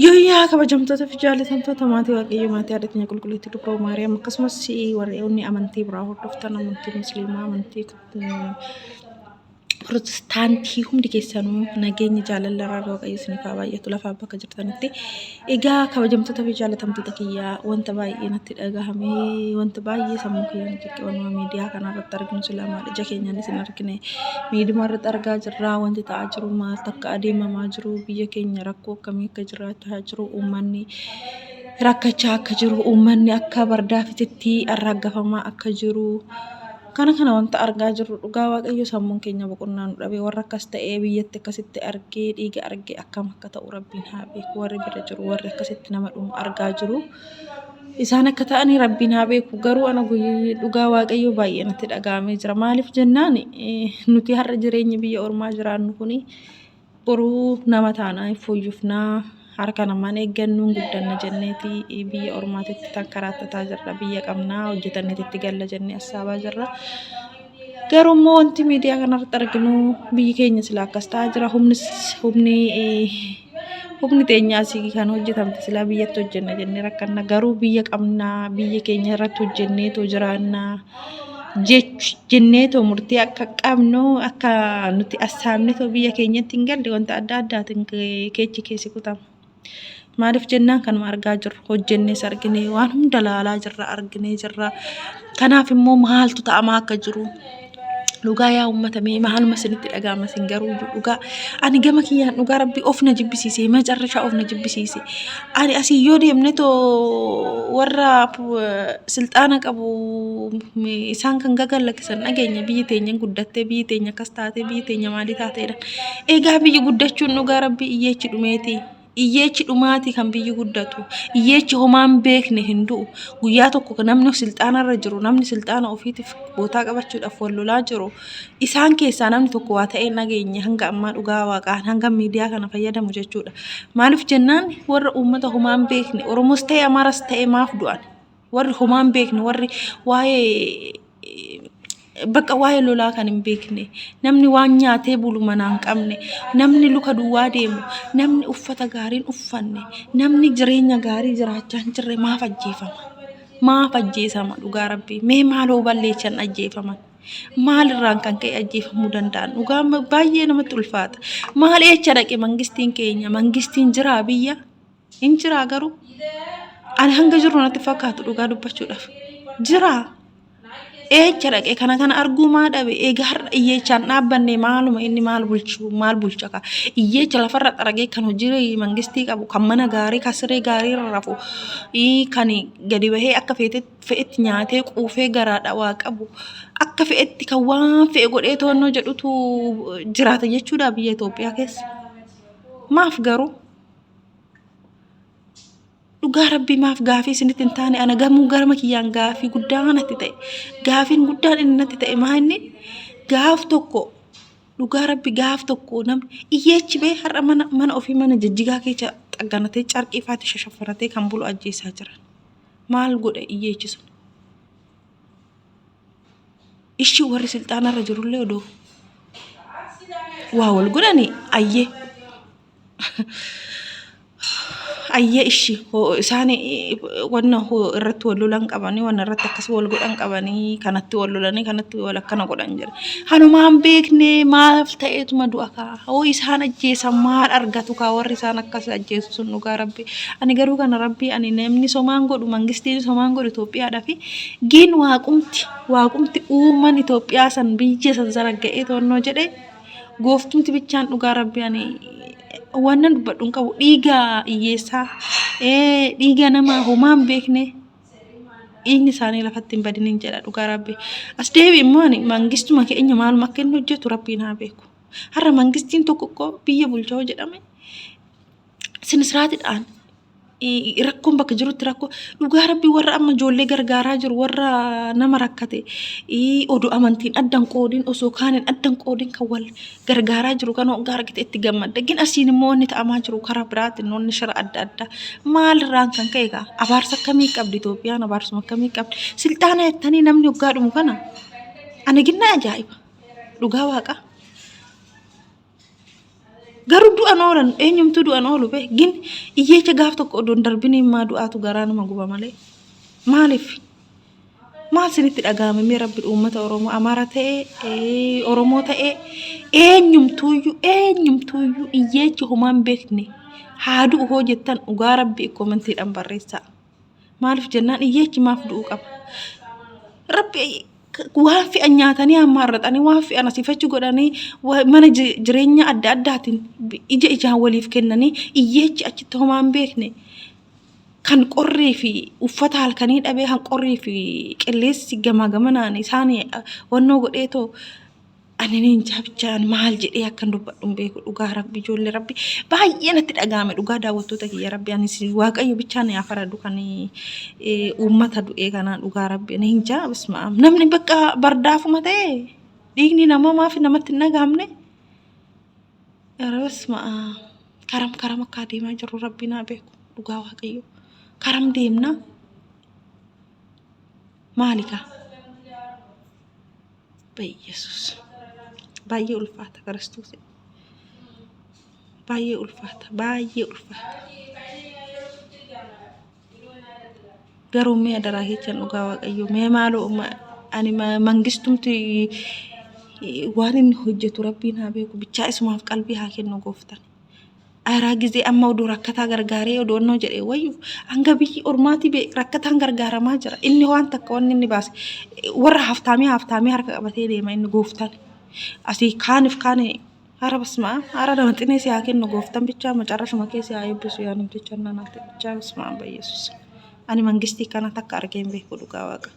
Yooyyaa kabajamtoota fi jaallatamtoota maatii waaqayyo maatii haadha qulqulleettii dubroo maariyaam akkasumas warreen amantii biraa hordoftan amantii musliimaa amantii Protestaantii hundi keessanuu nageenya jaalala irraa waaqayyo isiniif haa baay'atu lafaa bakka jirtanitti. Egaa kabajamtoota fi jaallatamtoota kiyyaa wanta baay'ee natti dhagahame wanta baay'ee sammuu kiyyaan xiqqoonuma miidiyaa kanarratti arginu sila maal ija keenyaanis hin argine miidiyaa irratti argaa jirra wanti ta'aa jiru maal takka adeemamaa jiru biyya keenya rakkoo akkamii akka jiraachaa jiru uummanni rakkachaa akka jiru uummanni akka bardaafititti arraaggafamaa akka jiru. Kana wanta argaa jirru dhugaa waaqayyo sammuun keenya boqonnaa nu dhabe warra akkas ta'ee biyyatti akkasitti argee dhiiga argee akkam akka ta'u rabbiin haa beeku warri bira jiru warri akkasitti nama dhumu argaa jiru. Isaan akka ta'anii rabbiin haa beeku garuu ana dhugaa waaqayyo baay'ee natti dhaga'amee jira maaliif jennaan nuti har'a jireenya biyya ormaa jiraannu kuni boruu nama taanaa fooyyofnaa harka namaan eeggannuun guddanna jenneeti biyya ormaatitti tan karaattataa jirra biyya qabnaa hojjetanneetitti galla jennee assaabaa jirra. Garuu immoo wanti miidiyaa kanarratti arginu biyyi keenya sila akkas ta'aa jira humni teenyaasii kan hojjetamte sila biyyatti hojjenna jennee rakkanna garuu biyya qabnaa biyya keenya irratti hojjenneetoo jiraannaa jenneetoo murtii akka qabnu akka nuti assaabneetoo biyya keenyatti hin galle wanta adda addaatiin keessi kutama. Maaliif jennaan kanuma argaa jirru hojjennees argine waan hunda laalaa jirra arginee jirra. Kanaaf immoo maaltu ta'amaa akka jiru dhugaa yaa uummatamee maaluma isinitti dhaga'ama isin garuu dhugaa ani gama kiyyaan dhugaa rabbii of na jibbisiise macarrashaa of na jibbisiise ani asii yoo deemne too warra silxaana qabu isaan kan gagallakkisan dhageenya biyyi teenya guddattee biyyi teenya akkas taatee biyyi teenya maalii taateedha. Egaa biyyi guddachuun dhugaa rabbii iyyeechi dhumeeti. Iyyeechi dhumaati kan biyyi guddatu iyyeechi homaan beekne hin du'u guyyaa tokko namni silxaanarra jiru namni silxaana ofiitiif bootaa qabachuudhaaf wal lolaa jiru isaan keessaa namni tokko waa ta'ee nageenya hanga ammaa dhugaa waaqaan hanga miidiyaa kana fayyadamu jechuudha. Maaliif jennaan warra uummata homaan beekne Oromoos ta'e Amaaras ta'e maaf du'an warri homaan beekne warri bakka waa'ee lolaa kan hin beekne namni waan nyaatee bulu manaa hin qabne namni luka duwwaa deemu namni uffata gaariin uffanne namni jireenya gaarii jiraachaa hin jirre maaf ajjeesama dhugaa rabbii mee maaloo balleechan ajjeefaman maalirraan kan ka'e ajjeefamuu danda'an dhugaa baay'ee namatti ulfaata maal eecha dhaqe mangistiin keenya mangistiin jiraa biyya hin jiraa garuu ani hanga jiru natti fakkaatu dhugaa dubbachuudhaaf jiraa. Eecha dhaqee kana arguu maa dhabe egaa har'a iyyeechaan dhaabbanne maaluma inni maal bulcha ka iyyeecha lafarra xaragee kan hojii mangistii qabu kan mana gaarii kan siree gaarii rarrafu kan gadi bahee akka fe'etti nyaatee quufee garaadha waa qabu akka fe'etti kan waan fe'e godhee toonnoo jedhutu jiraata jechuudha biyya Itoophiyaa keessa maaf garuu. Dhugaa rabbii maaf gaafii isinitti hin taane ana gamuu garma kiyyaan gaafii guddaa natti ta'e gaafiin guddaan inni natti ta'e maa inni gaaf tokko dhugaa rabbii gaaf tokko namni iyyeechi bee har'a mana ofii mana jijjigaa keessa xagganatee carqii faatti shashaffaratee kan bulu ajjeesaa jiran maal godhe iyyeechi sun ishii warri silxaanarra jirullee odoo waa wal godhanii ayyee ishii isaan wanna irratti wal lolan qabanii wanna irratti akkas wal godhan qabanii kanatti wal lolanii kanatti wal akkana godhan jira. Hanumaan beekne maaf ta'eetuma du'a kaa hoo isaan ajjeesan maal argatu kaa warri isaan akkas ajjeesu sun dhugaa rabbii ani garuu kana rabbii ani namni somaan godhu mangistiin somaan godhu Itoophiyaadhaa fi giin waaqumti uuman Itoophiyaa san biyya san zaragga'ee toonnoo jedhee gooftumti bichaan dhugaa rabbii ani wannan dubbadhuun qabu dhiiga iyyeessaa dhiiga nama homaan beekne inni isaanii lafatti hin badinin jedha dhugaa rabbii as deebi immoo ani mangistuma keenya maaluma akka inni hojjetu rabbiin haa beeku har'a mangistiin tokko biyya bulchaa jedhame sinisraatiidhaan rakkoon bakka jirutti rakkoo dhugaa rabbii warra amma ijoollee gargaaraa jiru warra nama rakkate oduu amantiin addan qoodiin osoo kaaniin addan qoodiin kan wal gargaaraa jiru kan hoggaa argite itti gammadda gin asiin immoo inni ta'amaa jiru karaa biraatiin noonni shira adda addaa maalirraan kan ka'e gaa abaarsa akkamii qabdi Itoophiyaan abaarsuma akkamii qabdi silxaana jettanii namni hoggaa dhumu kana ani ginna ajaa'iba dhugaa waaqa Garuu du'an oolan eenyumtuu du'an oolu be gin iyyeecha gaaf tokko odoon darbin immaa du'aatu garaa nama guba malee maaliif maal sinitti dhagahame mee rabbi uummata Oromoo Amaara ta'e Oromoo ta'e eenyumtuuyyuu iyyeechi homaan beekne haa du'u hoo jettan dhugaa rabbi koomentiidhaan barreessaa maaliif jennaan iyyeechi maaf du'uu qaba rabbi waan fe'an nyaatanii hammaarratanii waan fe'an asiifachi godhanii mana jireenya adda addaatiin ijaan waliif kennanii iyyeechi achitti homaan beekne kan qorrii fi uffata halkanii dhabee kan qorrii fi qilleessi gamaa gamanaan isaanii wannoo godheetoo ani niin jabchaan maal jedhee akkan dubbadhu beeku dhugaa rabbi ijoollee rabbi baay'ee natti dhagahame dhugaa daawwattoota kiyya rabbi anis waaqayyo bichaan yaa faradu kan uummata du'ee kanaan dhugaa rabbi ani hin jaa bismaam namni bakka bardaafuma ta'e dhiigni nama maaf namatti hin dhagahamne bismaam karam akka adeemaa jiru rabbi naa beeku dhugaa waaqayyo karam deemna maalika Yesus baay'ee ulfaata Kiristoos baay'ee ulfaata garuu mee adaraa jechaan dhugaa waaqayyo mee maaloo ani mangistumti waan inni hojjetu rabbiin haa beeku bichaa isumaaf qalbii haa kennu gooftan Araa gisee amma oduu rakkataa gargaaree odoonnoo jedhee wayyu hanga biyyi ormaatii rakkataan gargaaramaa jira inni waan takka wanni inni baase warra haftaamee harka qabatee deema inni gooftan asii kaaniif kaane hara basmaa hara nama xinee si haa kennu gooftan bichaa macarrashuma keessa haa eebbisu yaa namticha nanaatti bichaa basmaa Yesus ani mangistii kana takka argeen beeku dhugaa waaqa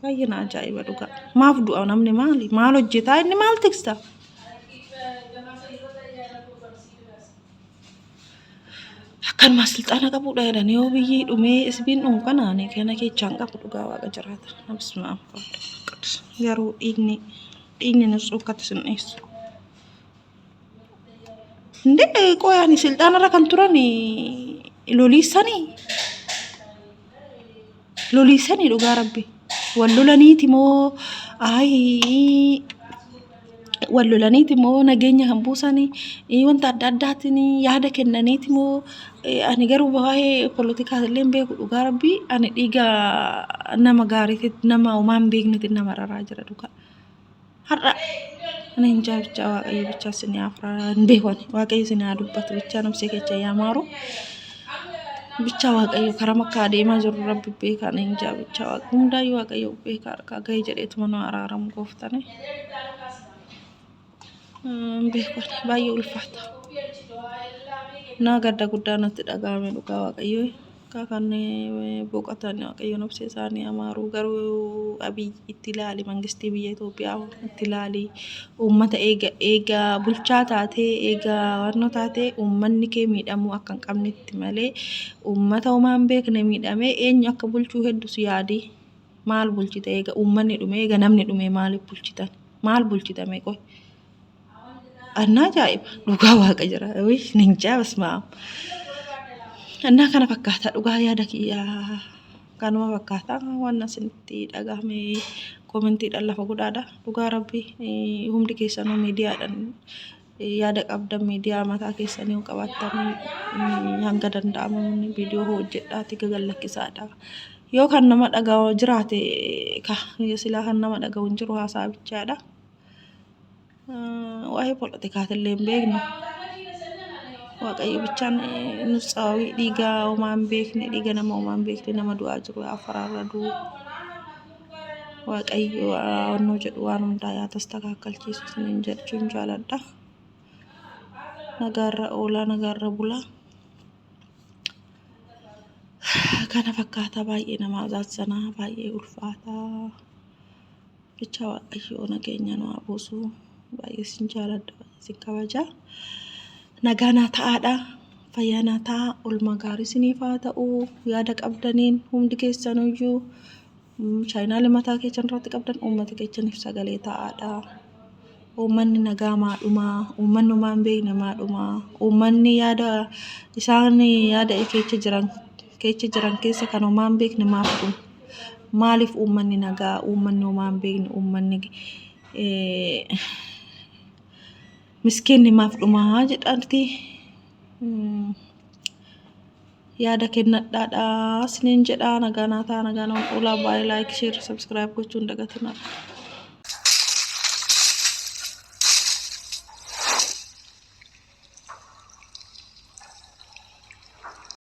baay'ee na ajaa'iba dhugaa maaf du'a namni maal hojjetaa inni maal tiksa kan masilxana qabudha jedhanii yoo biyyi dhumee isbiin dhumu kanaanii kana keechaan qabu dhugaa waaqa jiraata bismaa garuu dhiigni nus ukkatti sin dhiyeessu ndee qoyaani silxaanarra kan turan loliisanii dhugaa rabbi wal lolaniiti moo wallolaniiti moo nageenya kan buusanii wanta adda addaatiin yaada kennaniiti moo ani garuu baay'ee poolitikaas illee beeku dhugaa rabbi ani dhiiga nama gaariitti nama homaan beeknetti nama raraa jira dhugaa har'a ani hin jaalcha waaqayyo bichaa isin afraa hin beekani waaqayyo isin haa dubbatu bichaa namsee kecha yaamaaru bichaa waaqayyo karaa makka adeemaa jiru rabbi beeka ani hin jaalcha waaqayyo hundaayyuu waaqayyo beeka harkaa gahee jedheetuma nu araaramu gooftane beekani baay'ee ulfaata naa gadda guddaa natti dhagahame dhugaa waaqayyo kan boqotan waaqayyo nobsee isaanii amaaru garuu abiy itti ilaali mangistii biyya Itoophiyaa itti ilaali uummata eega bulchaa taatee eega warno taatee uummanni kee miidhamuu akka hin qabnetti malee uummata homaan beekne miidhamee eenyu akka bulchuu hedduus yaadi maal bulchite eega uummanni dhume eega namni dhume maaliif bulchitan maal bulchitame qoy annaa ajaa'iba dhugaa waaqa jira ninjaa basmaa annaa kana fakkaata dhugaa yaada kiyyaa kanuma fakkaata waan asinitti dhagahame koomentiidhaan lafa guddaadha dhugaa rabbi humni keessanuu miidiyaadhaan yaada qabdan miidiyaa mataa keessanii qabaattan hanga danda'amu viidiyoo hojjedhaati gagalakkisaadha yoo kan nama dhagahu jiraate silaa kan nama dhagahu hin jiru haasaa bichaadha waa'ee poolitikaatiillee hin beeknu waaqayyo bichaan nusxaawii dhiiga homaan beekne dhiiga nama homaan beekne nama du'aa jiru afaraarraduu waaqayyo wannoo jedhu waan hundaa yaa tastakaakalchiisu isiniin jechuun jaaladha nagaarra oolaa nagaarra bulaa kana fakkaata baay'ee nama ajaa'ibsanaa baay'ee ulfaataa bicha waaqayyo nageenya nu haa buusu baay'ee sin jaaladha baay'ee sin kabajaa nagaanaa ta'aadha fayyaanaa ta'a olma gaarii isiniif haa ta'u yaada qabdaniin hundi keessanuyyuu chaayinaalee mataa keessan irratti qabdan uummata keessaniif sagalee ta'aadha uummanni nagaa maadhumaa uummanni homaan beekne maadhumaa uummanni yaada isaan yaada keessa jiran keessa kan homaan beekne maafudha maaliif uummanni nagaa uummanni homaan beekne uummanni miskiinni maaf dhumaa jedhanti. Yaada kennadhaadhaa isiniin jedhaa. Nagaa naa ta'a, nagaan oolaa. Baay'ee like share subscribe gochuun dagatinaa.